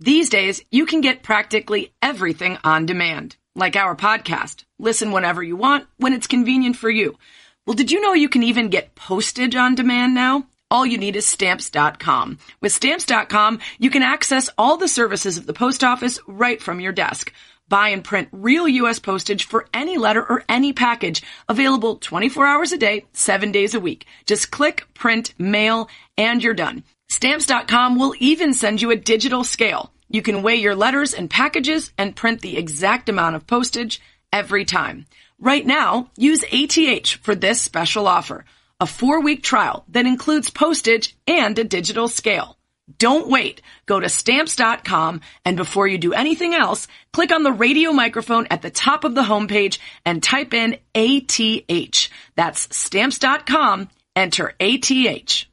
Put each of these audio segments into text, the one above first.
These days, you can get practically everything on demand, like our podcast. Listen whenever you want, when it's convenient for you. Well, did you know you can even get postage on demand now? All you need is Stamps.com. With Stamps.com, you can access all the services of the post office right from your desk. Buy and print real U.S. postage for any letter or any package. Available 24 hours a day, 7 days a week. Just click, print, mail, and you're done. Stamps.com will even send you a digital scale. You can weigh your letters and packages and print the exact amount of postage every time. Right now, use ATH for this special offer. A 4-week trial that includes postage and a digital scale. Don't wait. Go to Stamps.com, and before you do anything else, click on the radio microphone at the top of the homepage and type in ATH. That's Stamps.com. Enter ATH.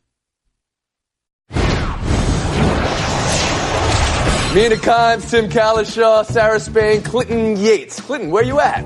Mina Kimes, Tim Kalishaw, Sarah Spain, Clinton Yates. Clinton, where you at?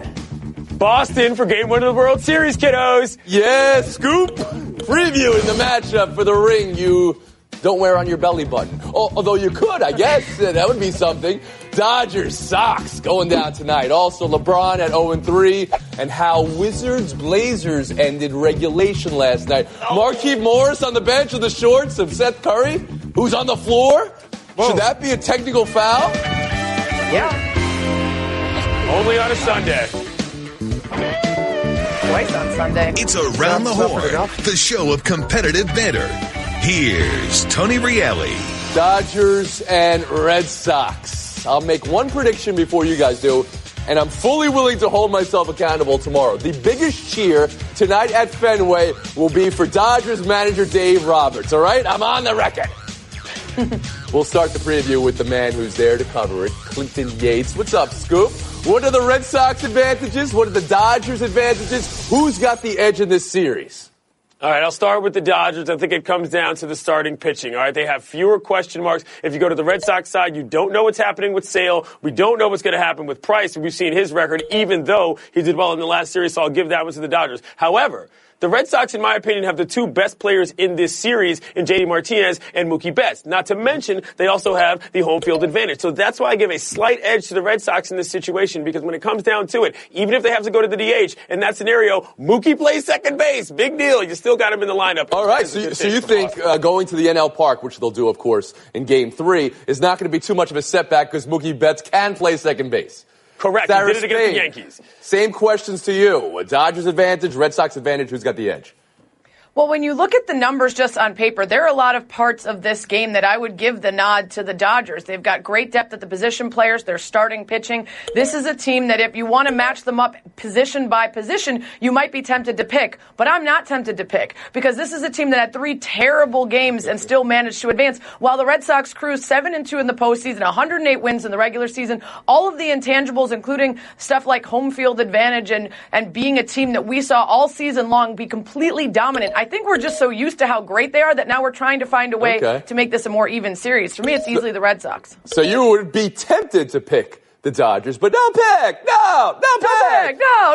Boston for Game 1 of the World Series, kiddos. Yeah, Scoop. Previewing the matchup for the ring you don't wear on your belly button. Although you could, I guess. That would be something. Dodgers, Sox going down tonight. Also, LeBron at 0-3. And how Wizards, Blazers ended regulation last night. Markieff Morris on the bench with the shorts of Seth Curry, who's on the floor. Whoa. Should that be a technical foul? Yeah. Only on a Sunday. Twice on Sunday. It's Around the Horn, the show of competitive banter. Here's Tony Reali. Dodgers and Red Sox. I'll make one prediction before you guys do, and I'm fully willing to hold myself accountable tomorrow. The biggest cheer tonight at Fenway will be for Dodgers manager Dave Roberts, all right? I'm on the record. We'll start the preview with the man who's there to cover it, Clinton Yates. What's up, Scoop? What are the Red Sox advantages? What are the Dodgers advantages? Who's got the edge in this series? All right, I'll start with the Dodgers. I think it comes down to the starting pitching. All right, they have fewer question marks. If you go to the Red Sox side, you don't know what's happening with Sale. We don't know what's going to happen with Price. We've seen his record, even though he did well in the last series, so I'll give that one to the Dodgers. However, the Red Sox, in my opinion, have the two best players in this series in J.D. Martinez and Mookie Betts. Not to mention, they also have the home field advantage. So that's why I give a slight edge to the Red Sox in this situation, because when it comes down to it, even if they have to go to the DH, in that scenario, Mookie plays second base. Big deal. You still got him in the lineup. All right, so you think going to the NL Park, which they'll do, of course, in Game 3, is not going to be too much of a setback because Mookie Betts can play second base? Correct. Sarah He did it against Spain. the Yankees. Same questions to you. Dodgers advantage, Red Sox advantage. Who's got the edge? Well, when you look at the numbers just on paper, there are a lot of parts of this game that I would give the nod to the Dodgers. They've got great depth at the position players. They're starting pitching. This is a team that if you want to match them up position by position, you might be tempted to pick. But I'm not tempted to pick because this is a team that had 3 terrible games and still managed to advance. While the Red Sox cruised 7-2 in the postseason, 108 wins in the regular season, all of the intangibles, including stuff like home field advantage and being a team that we saw all season long be completely dominant. I think we're just so used to how great they are that now we're trying to find a way to make this a more even series. For me, it's easily the Red Sox. So you would be tempted to pick the Dodgers, but don't pick! No!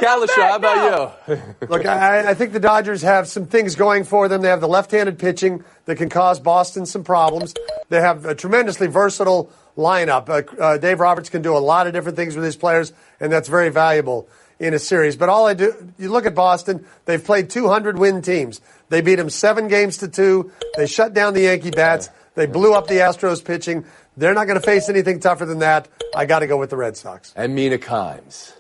Kalishaw, how about you? Look, I think the Dodgers have some things going for them. They have the left-handed pitching that can cause Boston some problems. They have a tremendously versatile lineup. Dave Roberts can do a lot of different things with his players, and that's very valuable in a series. But you look at Boston, they've played 200-win teams. They beat them 7-2. They shut down the Yankee bats. They blew up the Astros pitching. They're not going to face anything tougher than that. I got to go with the Red Sox. And Mina Kimes.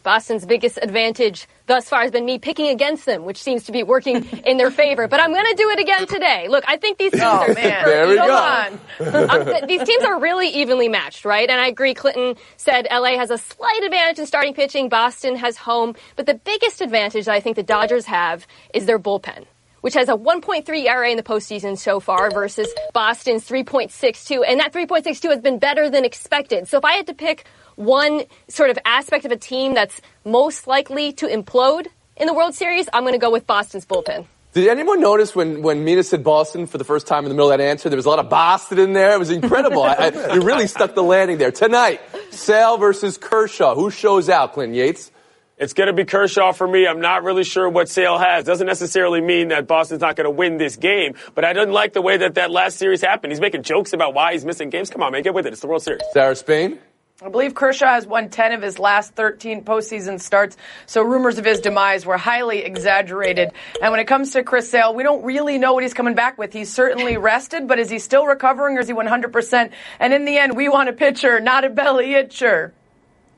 Boston's biggest advantage thus far has been me picking against them, which seems to be working in their favor. But I'm going to do it again today. Look, I think these teams are there we go. These teams are really evenly matched, right? And I agree. Clinton said LA has a slight advantage in starting pitching. Boston has home. But the biggest advantage that I think the Dodgers have is their bullpen, which has a 1.3 ERA in the postseason so far versus Boston's 3.62. And that 3.62 has been better than expected. So if I had to pick one sort of aspect of a team that's most likely to implode in the World Series, I'm going to go with Boston's bullpen. Did anyone notice when Mina said Boston for the first time in the middle of that answer, there was a lot of Boston in there? It was incredible. You really stuck the landing there. Tonight, Sale versus Kershaw. Who shows out, Clinton Yates? It's going to be Kershaw for me. I'm not really sure what Sale has. Doesn't necessarily mean that Boston's not going to win this game, but I didn't like the way that last series happened. He's making jokes about why he's missing games. Come on, man, get with it. It's the World Series. Sarah Spain? I believe Kershaw has won 10 of his last 13 postseason starts, so rumors of his demise were highly exaggerated. And when it comes to Chris Sale, we don't really know what he's coming back with. He's certainly rested, but is he still recovering or is he 100%? And in the end, we want a pitcher, not a belly itcher.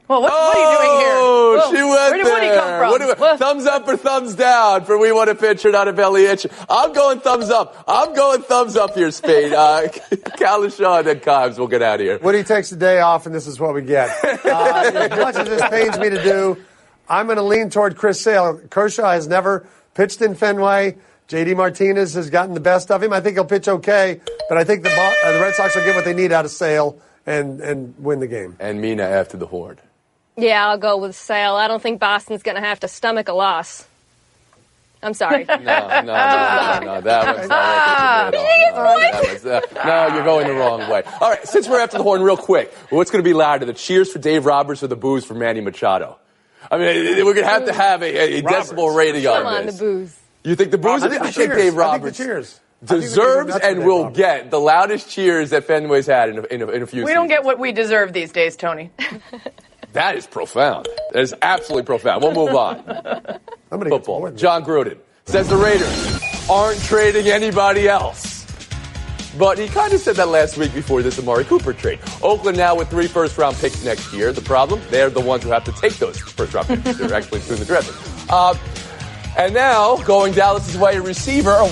Well, what are you doing here? Oh, she went there. Where did he come from? Thumbs up or thumbs down for we want a pitcher, not a belly itch. I'm going thumbs up. I'm going thumbs up here, Spade. Kershaw and then Kimes. We'll get out of here. Woody takes the day off, and this is what we get. As much as this pains me to do, I'm going to lean toward Chris Sale. Kershaw has never pitched in Fenway. J.D. Martinez has gotten the best of him. I think he'll pitch okay, but I think the Red Sox will get what they need out of Sale and win the game. And Mina after the horn. Yeah, I'll go with Sale. I don't think Boston's going to have to stomach a loss. I'm sorry. No. That was not No, you're going the wrong way. All right, since we're after the horn real quick, what's going to be louder, the cheers for Dave Roberts or the boos for Manny Machado? I mean, we're going to have a decibel rating on this. Come on, the boos. You think the boos? I think Dave Roberts deserves and will get the loudest cheers that Fenway's had in a few seasons. We don't get what we deserve these days, Tony. That is profound. That is absolutely profound. We'll move on. Football. John Gruden says the Raiders aren't trading anybody else. But he kind of said that last week before this Amari Cooper trade. Oakland now with 3 first-round picks next year. The problem, they're the ones who have to take those first-round picks. They're actually doing the draft. And now, going Dallas' way, a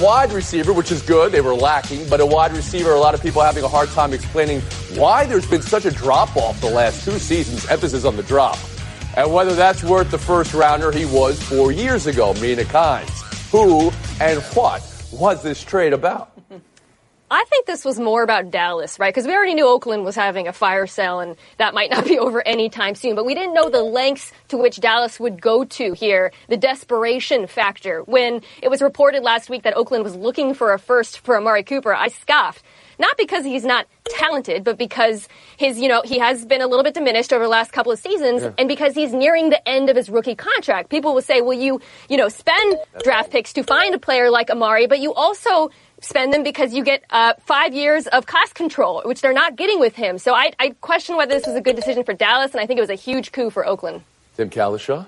wide receiver, which is good. They were lacking, but a wide receiver, a lot of people having a hard time explaining why there's been such a drop-off the last 2 seasons, emphasis on the drop. And whether that's worth the first-rounder he was 4 years ago, Mina Kimes. Who and what was this trade about? I think this was more about Dallas, right? Because we already knew Oakland was having a fire sale, and that might not be over anytime soon. But we didn't know the lengths to which Dallas would go to here, the desperation factor. When it was reported last week that Oakland was looking for a first for Amari Cooper, I scoffed. Not because he's not talented, but because he has been a little bit diminished over the last couple of seasons, and because he's nearing the end of his rookie contract. People will say, well, you spend draft picks to find a player like Amari, but you also spend them because you get 5 years of cost control, which they're not getting with him. So I question whether this was a good decision for Dallas, and I think it was a huge coup for Oakland. Tim Kershaw?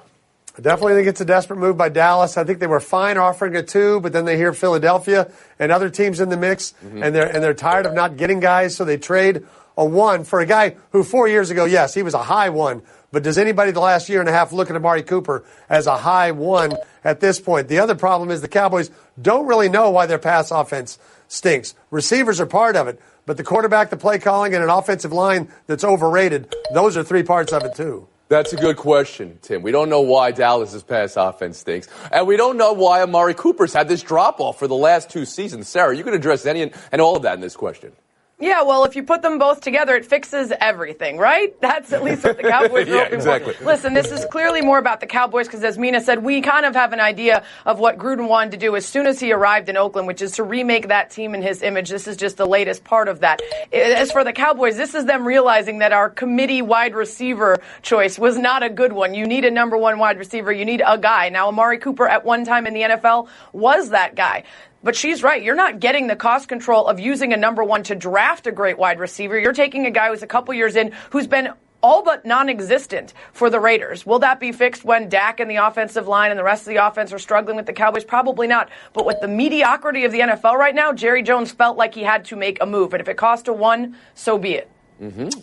I definitely think it's a desperate move by Dallas. I think they were fine offering a 2, but then they hear Philadelphia and other teams in the mix, and they're tired of not getting guys, so they trade a 1 for a guy who 4 years ago, yes, he was a high 1. But does anybody the last year and a half look at Amari Cooper as a high 1 at this point? The other problem is the Cowboys don't really know why their pass offense stinks. Receivers are part of it, but the quarterback, the play calling, and an offensive line that's overrated, those are 3 parts of it too. That's a good question, Tim. We don't know why Dallas's pass offense stinks. And we don't know why Amari Cooper's had this drop-off for the last 2 seasons. Sarah, you can address any and all of that in this question. Yeah, well, if you put them both together, it fixes everything, right? That's at least what the Cowboys are hoping exactly. for. Listen, this is clearly more about the Cowboys because, as Mina said, we kind of have an idea of what Gruden wanted to do as soon as he arrived in Oakland, which is to remake that team in his image. This is just the latest part of that. As for the Cowboys, this is them realizing that our committee wide receiver choice was not a good one. You need a number 1 wide receiver. You need a guy. Now, Amari Cooper at one time in the NFL was that guy. But she's right. You're not getting the cost control of using a number 1 to draft a great wide receiver. You're taking a guy who's a couple years in who's been all but non-existent for the Raiders. Will that be fixed when Dak and the offensive line and the rest of the offense are struggling with the Cowboys? Probably not. But with the mediocrity of the NFL right now, Jerry Jones felt like he had to make a move. And if it cost a 1, so be it.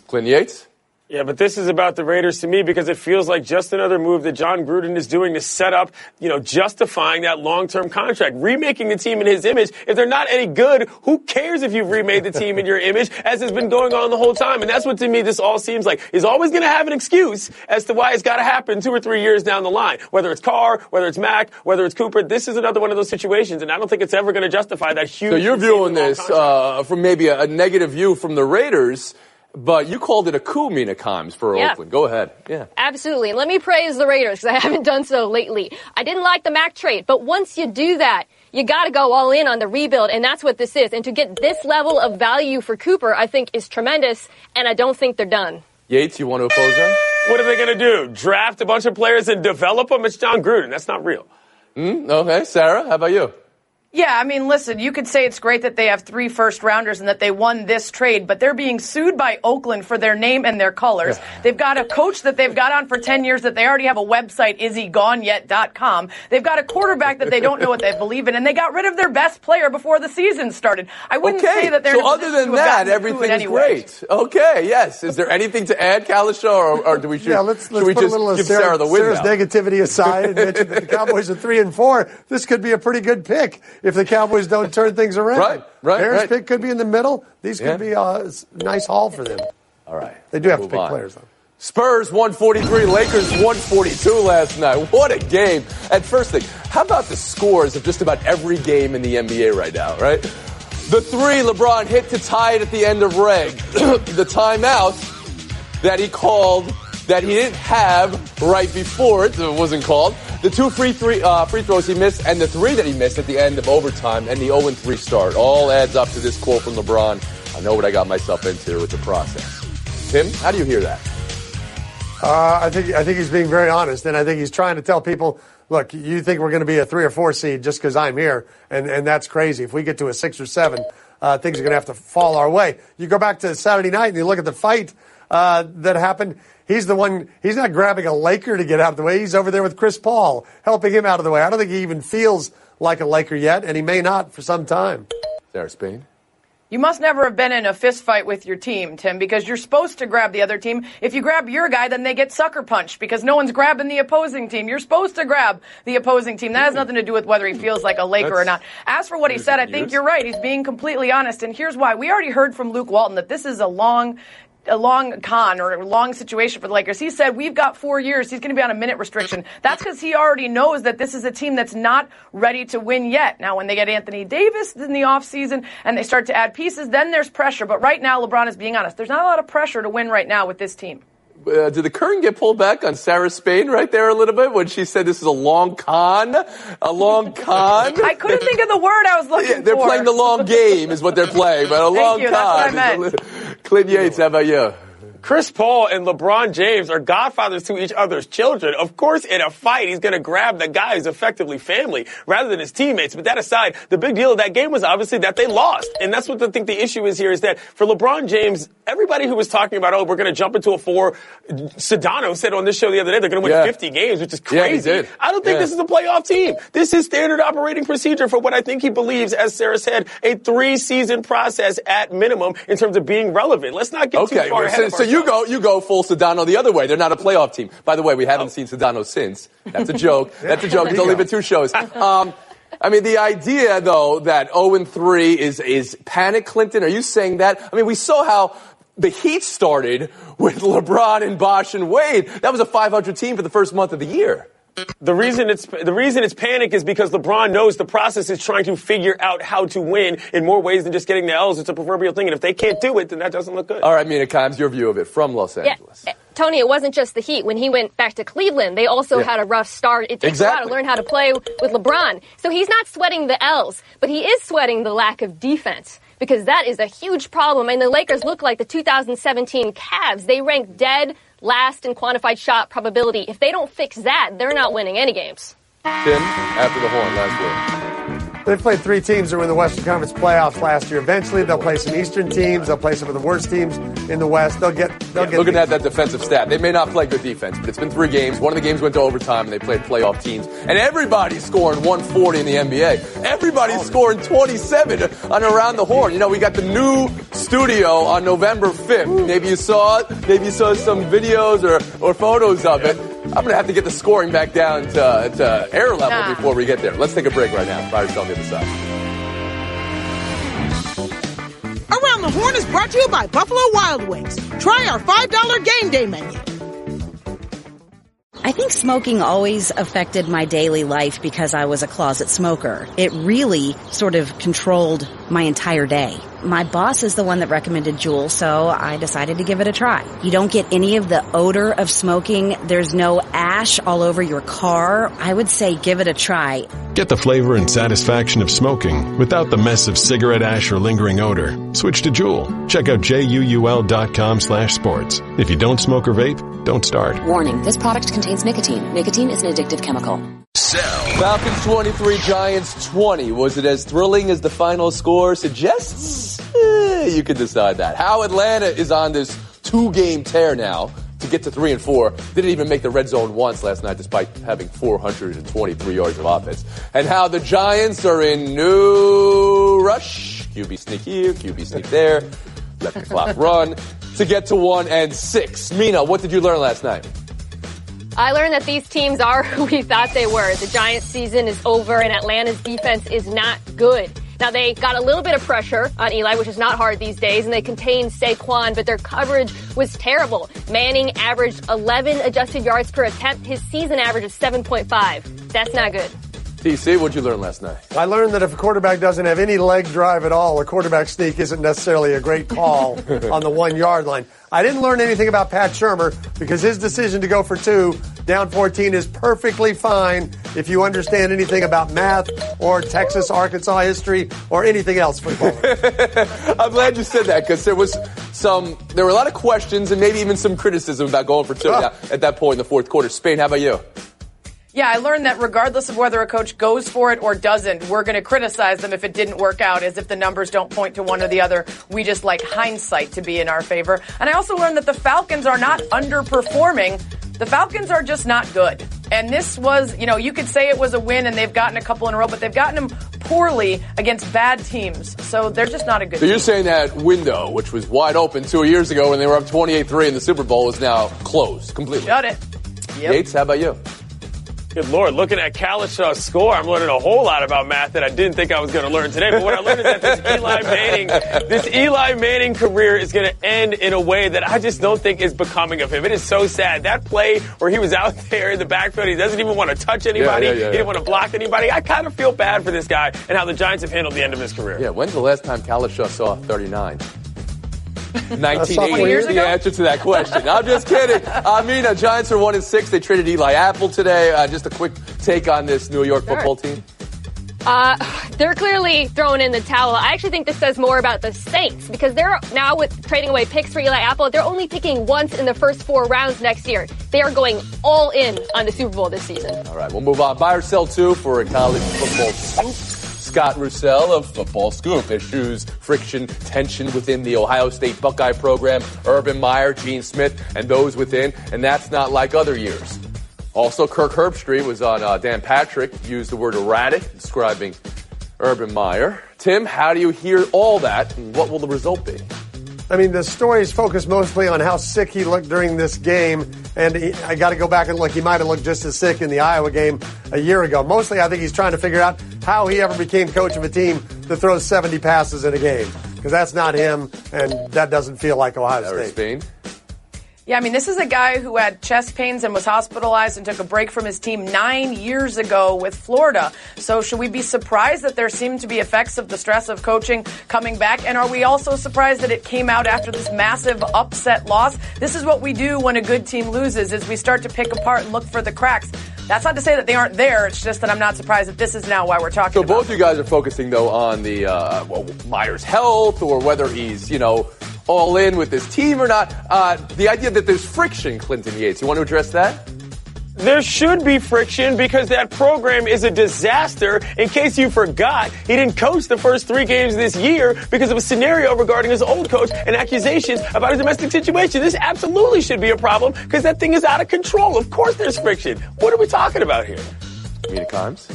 Clint Yates? Yeah, but this is about the Raiders to me because it feels like just another move that John Gruden is doing to set up, justifying that long-term contract, remaking the team in his image. If they're not any good, who cares if you've remade the team in your image, as has been going on the whole time? And that's what, to me, this all seems like. He's always going to have an excuse as to why it's got to happen 2 or 3 years down the line. Whether it's Carr, whether it's Mack, whether it's Cooper, this is another one of those situations, and I don't think it's ever going to justify that huge. So you're viewing this from maybe a negative view from the Raiders. But you called it a coup, Mina Kimes, for Oakland. Go ahead. Yeah. Absolutely. And let me praise the Raiders because I haven't done so lately. I didn't like the Mack trade, but once you do that, you got to go all in on the rebuild, and that's what this is. And to get this level of value for Cooper, I think, is tremendous, and I don't think they're done. Yates, you want to oppose that? What are they going to do? Draft a bunch of players and develop them? It's John Gruden. That's not real. Okay, Sarah, how about you? Yeah, I mean, listen, you could say it's great that they have 3 first-rounders and that they won this trade, but they're being sued by Oakland for their name and their colors. They've got a coach that they've got on for 10 years that they already have a website, ishegoneyet.com. They've got a quarterback that they don't know what they believe in, and they got rid of their best player before the season started. I wouldn't say that they're so other than that, everything is great. Okay, yes. Is there anything to add, Kershaw, or do we let's should we put just a little give Sarah the win Sarah's now? negativity aside and mention that the Cowboys are 3-4. This could be a pretty good pick if the Cowboys don't turn things around. Right. Bears pick could be in the middle. These could be a nice haul for them. All right. They do have to pick players, though. Spurs 143, Lakers 142 last night. What a game. And first thing, how about the scores of just about every game in the NBA right now, right? The 3 LeBron hit to tie it at the end of reg. The timeout that he called that he didn't have right before it wasn't called. The 2 free throws he missed and the 3 that he missed at the end of overtime and the 0-3 start all adds up to this quote from LeBron. I know what I got myself into with the process. Tim, how do you hear that? I think he's being very honest, and I think he's trying to tell people, look, you think we're going to be a 3 or 4 seed just because I'm here, and that's crazy. If we get to a 6 or 7, things are going to have to fall our way. You go back to Saturday night and you look at the fight that happened. He's not grabbing a Laker to get out of the way. He's over there with Chris Paul, helping him out of the way. I don't think he even feels like a Laker yet, and he may not for some time. Sarah Spain? You must never have been in a fist fight with your team, Tim, because you're supposed to grab the other team. If you grab your guy, then they get sucker punched because no one's grabbing the opposing team. You're supposed to grab the opposing team. That has nothing to do with whether he feels like a Laker or not. As for what he said, I think you're right. He's being completely honest, and here's why. We already heard from Luke Walton that this is a long con or a long situation for the Lakers. He said, we've got 4 years. He's going to be on a minute restriction. That's because he already knows that this is a team that's not ready to win yet. Now, when they get Anthony Davis in the offseason and they start to add pieces, then there's pressure. But right now, LeBron is being honest. There's not a lot of pressure to win right now with this team. Did the curtain get pulled back on Sarah Spain right there a little bit when she said this is a long con? A long con? I couldn't think of the word I was looking for. They're playing the long game is what they're playing, but a long con. That's what I meant. Clint Yates, how about you? Chris Paul and LeBron James are godfathers to each other's children. Of course, in a fight, he's going to grab the guy who's effectively family rather than his teammates. But that aside, the big deal of that game was obviously that they lost. And that's what I think the issue is here is that for LeBron James, everybody who was talking about, we're going to jump into a 4, Sedano said on this show the other day they're going to win 50 games, which is crazy. Yeah, he did. I don't think this is a playoff team. This is standard operating procedure for what I think he believes, as Sarah said, a 3-season process at minimum in terms of being relevant. Let's not get too far ahead of ourselves. So you go full Sedano the other way. They're not a playoff team. By the way, we haven't seen Sedano since. That's a joke. That's a joke. It's only been 2 shows. I mean, the idea, though, that 0-3 is panic, Clinton, are you saying that? I mean, we saw how the Heat started with LeBron and Bosh and Wade. That was a 500 team for the first month of the year. The reason it's panic is because LeBron knows the process is trying to figure out how to win in more ways than just getting the L's. It's a proverbial thing, and if they can't do it, then that doesn't look good. All right, Mina Kimes, your view of it from Los Angeles. Yeah. Tony, it wasn't just the Heat. When he went back to Cleveland, they also had a rough start. It takes a while to learn how to play with LeBron. So he's not sweating the L's, but he is sweating the lack of defense, because that is a huge problem. And the Lakers look like the 2017 Cavs. They rank dead last in quantified shot probability. If they don't fix that, they're not winning any games. Tim, after the horn, last word. They've played 3 teams that were in the Western Conference playoffs last year. Eventually, they'll play some Eastern teams. They'll play some of the worst teams in the West. They'll get. Looking at that defensive stat, they may not play good defense, but it's been 3 games. One of the games went to overtime, and they played playoff teams. And everybody's scoring 140 in the NBA. Everybody's scoring 27 on Around the Horn. You know, we got the new studio on November 5th. Maybe you saw it. Maybe you saw some videos or photos of it. I'm going to have to get the scoring back down to air level before we get there. Let's take a break right now. Riders on the other side. Around the Horn is brought to you by Buffalo Wild Wings. Try our $5 game day menu. I think smoking always affected my daily life because I was a closet smoker. It really sort of controlled my entire day. My boss is the one that recommended Juul, so I decided to give it a try. You don't get any of the odor of smoking. There's no ash all over your car. I would say give it a try. Get the flavor and satisfaction of smoking without the mess of cigarette ash or lingering odor. Switch to Juul. Check out JUUL.com/sports. If you don't smoke or vape, don't start. Warning, this product contains nicotine. Nicotine is an addictive chemical. Falcons 23, Giants 20. Was it as thrilling as the final score suggests? You can decide that. How Atlanta is on this 2-game tear now to get to 3-4. Didn't even make the red zone once last night despite having 423 yards of offense. And how the Giants are in no rush. QB sneak here, QB sneak there. Let the clock run to get to 1-6. Mina, what did you learn last night? I learned that these teams are who we thought they were. The Giants' season is over, and Atlanta's defense is not good. Now, they got a little bit of pressure on Eli, which is not hard these days, and they contained Saquon, but their coverage was terrible. Manning averaged 11 adjusted yards per attempt. His season average is 7.5. That's not good. TC, what did you learn last night? I learned that if a quarterback doesn't have any leg drive at all, a quarterback sneak isn't necessarily a great call on the 1-yard line. I didn't learn anything about Pat Shurmur because his decision to go for 2 down 14 is perfectly fine if you understand anything about math or Texas, Arkansas history or anything else football. I'm glad you said that because there were a lot of questions and maybe even some criticism about going for 2 at that point in the fourth quarter. Spain, how about you? Yeah, I learned that regardless of whether a coach goes for it or doesn't, we're going to criticize them if it didn't work out, as if the numbers don't point to one or the other. We just like hindsight to be in our favor. And I also learned that the Falcons are not underperforming. The Falcons are just not good. And this was, you could say it was a win and they've gotten a couple in a row, but they've gotten them poorly against bad teams. So they're just not a good team. So you're saying that window, which was wide open 2 years ago when they were up 28-3 in the Super Bowl, is now closed completely. Shut it. Yep. Yates, how about you? Good Lord, looking at Kershaw's score, I'm learning a whole lot about math that I didn't think I was going to learn today. But what I learned is that this Eli Manning career is going to end in a way that I just don't think is becoming of him. It is so sad. That play where he was out there in the backfield, he doesn't even want to touch anybody. He didn't want to block anybody. I kind of feel bad for this guy and how the Giants have handled the end of his career. Yeah, when's the last time Kershaw saw 39? 1980 is the answer to that question. I'm just kidding. Mina, Giants are 1-6. They traded Eli Apple today. Just a quick take on this New York football team. They're clearly throwing in the towel. I actually think this says more about the Saints because they're now with trading away picks for Eli Apple. They're only picking once in the first 4 rounds next year. They are going all in on the Super Bowl this season. All right, we'll move on. Buy or sell 2 for a college football scoop. Scott Roussel of Football Scoop issues friction, tension within the Ohio State Buckeye program, Urban Meyer, Gene Smith, and those within, and that's not like other years. Also, Kirk Herbstreit was on Dan Patrick, used the word erratic, describing Urban Meyer. Tim, how do you hear all that, and what will the result be? I mean, the story's focused mostly on how sick he looked during this game, and I got to go back and look. He might have looked just as sick in the Iowa game a year ago. Mostly, I think he's trying to figure out how he ever became coach of a team that throws 70 passes in a game, because that's not him, and that doesn't feel like Ohio State. Spain. Yeah, I mean, this is a guy who had chest pains and was hospitalized and took a break from his team 9 years ago with Florida. So should we be surprised that there seem to be effects of the stress of coaching coming back? And are we also surprised that it came out after this massive upset loss? This is what we do when a good team loses, is we start to pick apart and look for the cracks. That's not to say that they aren't there. It's just that I'm not surprised that this is now why we're talking about it. So both you guys are focusing, though, on the Meyer's health or whether he's, all in with this team or not. The idea that there's friction, Clinton Yates. You want to address that? There should be friction because that program is a disaster. In case you forgot, he didn't coach the first 3 games this year because of a scenario regarding his old coach and accusations about a domestic situation. This absolutely should be a problem because that thing is out of control. Of course there's friction. What are we talking about here? Mina Kimes?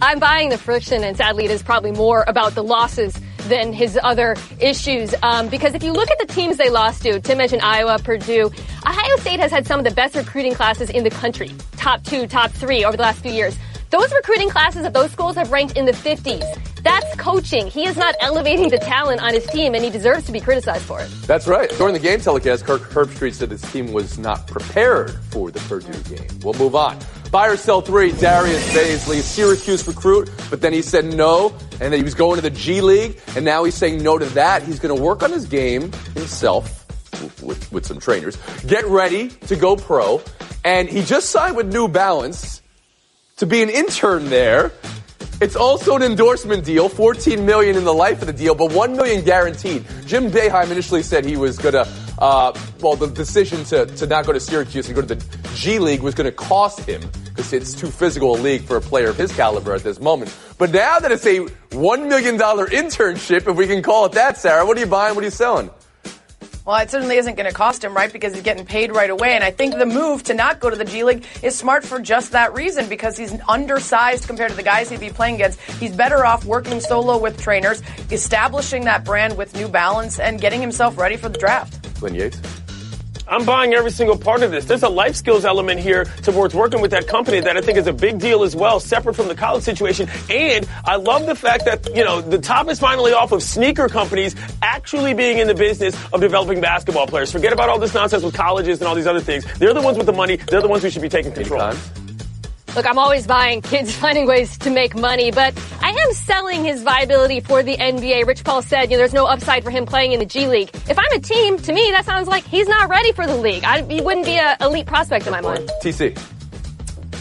I'm buying the friction, and sadly it is probably more about the losses than his other issues. Because if you look at the teams they lost to, Tim mentioned Iowa, Purdue. Ohio State has had some of the best recruiting classes in the country. Top 2, top 3 over the last few years. Those recruiting classes at those schools have ranked in the 50s. That's coaching. He is not elevating the talent on his team, and he deserves to be criticized for it. That's right. During the game telecast, Kirk Herbstreit said his team was not prepared for the Purdue game. We'll move on. Buy or sell 3, Darius Baisley, Syracuse recruit, but then he said no, and then he was going to the G League, and now he's saying no to that. He's going to work on his game himself with some trainers, get ready to go pro, and he just signed with New Balance to be an intern there. It's also an endorsement deal, $14 million in the life of the deal, but $1 million guaranteed. Jim Boeheim initially said he was going to, the decision to not go to Syracuse and go to the G League was going to cost him because it's too physical a league for a player of his caliber at this moment. But now that it's a $1 million internship, if we can call it that, Sarah, what are you buying? What are you selling? Well, it certainly isn't going to cost him, right, because he's getting paid right away. And I think the move to not go to the G League is smart for just that reason, because he's undersized compared to the guys he'd be playing against. He's better off working solo with trainers, establishing that brand with New Balance, and getting himself ready for the draft. Lynn Yates? I'm buying every single part of this. There's a life skills element here towards working with that company that I think is a big deal as well, separate from the college situation. And I love the fact that, the top is finally off of sneaker companies actually being in the business of developing basketball players. Forget about all this nonsense with colleges and all these other things. They're the ones with the money. They're the ones who should be taking control. Look, I'm always buying kids finding ways to make money, but I am selling his viability for the NBA. Rich Paul said, there's no upside for him playing in the G League. If I'm a team, to me, that sounds like he's not ready for the league. He wouldn't be an elite prospect in my mind. TC.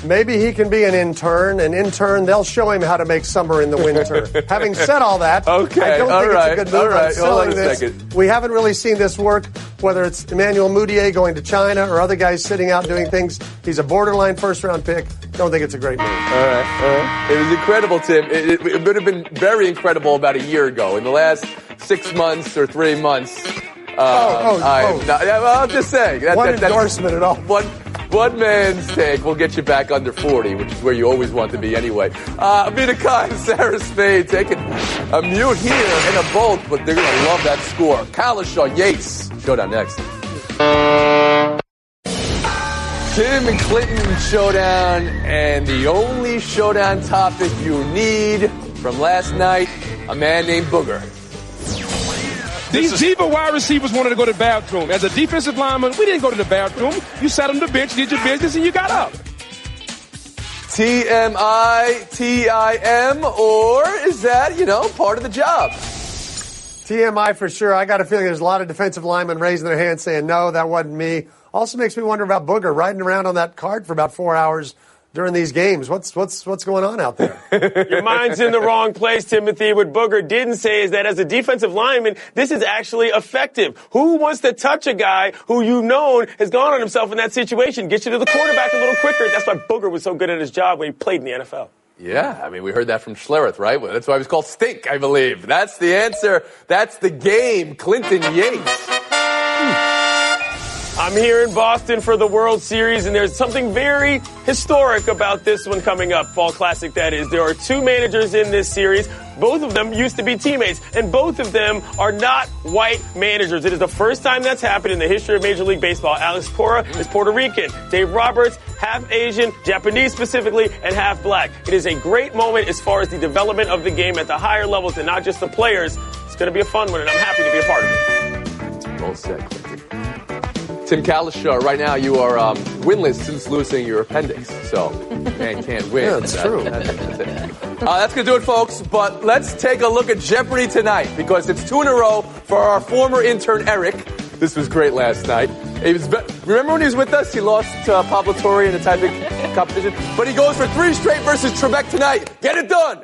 Maybe he can be an intern. An intern, they'll show him how to make summer in the winter. Having said all that, okay, I don't think it's a good move on selling this. Second. We haven't really seen this work, whether it's Emmanuel Mudiay going to China or other guys sitting out doing things. He's a borderline first-round pick. Don't think it's a great move. All right. It was incredible, Tim. It would have been very incredible about a year ago. In the last 6 months or 3 months, I'm just saying. Endorsement at all. One man's take will get you back under 40, which is where you always want to be anyway. Amina Khan, Sarah Spade taking a mute here and a bolt, but they're going to love that score. Kershaw, Yates. Showdown next. Tim and Clinton showdown, and the only showdown topic you need from last night, a man named Booger. These diva wide receivers wanted to go to the bathroom. As a defensive lineman, we didn't go to the bathroom. You sat on the bench, did your business, and you got up. TMI, or is that, part of the job? TMI for sure. I got a feeling there's a lot of defensive linemen raising their hands saying, no, that wasn't me. Also makes me wonder about Booger riding around on that cart for about 4 hours during these games. What's going on out there? Your mind's in the wrong place, Timothy. What Booger didn't say is that as a defensive lineman, this is actually effective. Who wants to touch a guy who has gone on himself in that situation? Get you to the quarterback a little quicker. That's why Booger was so good at his job when he played in the NFL. Yeah, we heard that from Schlereth, right? That's why he was called Stink, I believe. That's the answer. That's the game. Clinton Yates. I'm here in Boston for the World Series, and there's something very historic about this one coming up, Fall Classic that is. There are 2 managers in this series. Both of them used to be teammates, and both of them are not white managers. It is the first time that's happened in the history of Major League Baseball. Alex Cora is Puerto Rican. Dave Roberts, half Asian, Japanese specifically, and half black. It is a great moment as far as the development of the game at the higher levels and not just the players. It's going to be a fun one, and I'm happy to be a part of it. Well said, Clinton. Tim Kershaw, right now you are winless since losing your appendix. So, man can't win. Yeah, that's true. That's going to do it, folks. But let's take a look at Jeopardy tonight because it's 2 in a row for our former intern, Eric. This was great last night. Remember when he was with us? He lost to Pablo Torre in a tie-break competition. But he goes for 3 straight versus Trebek tonight. Get it done!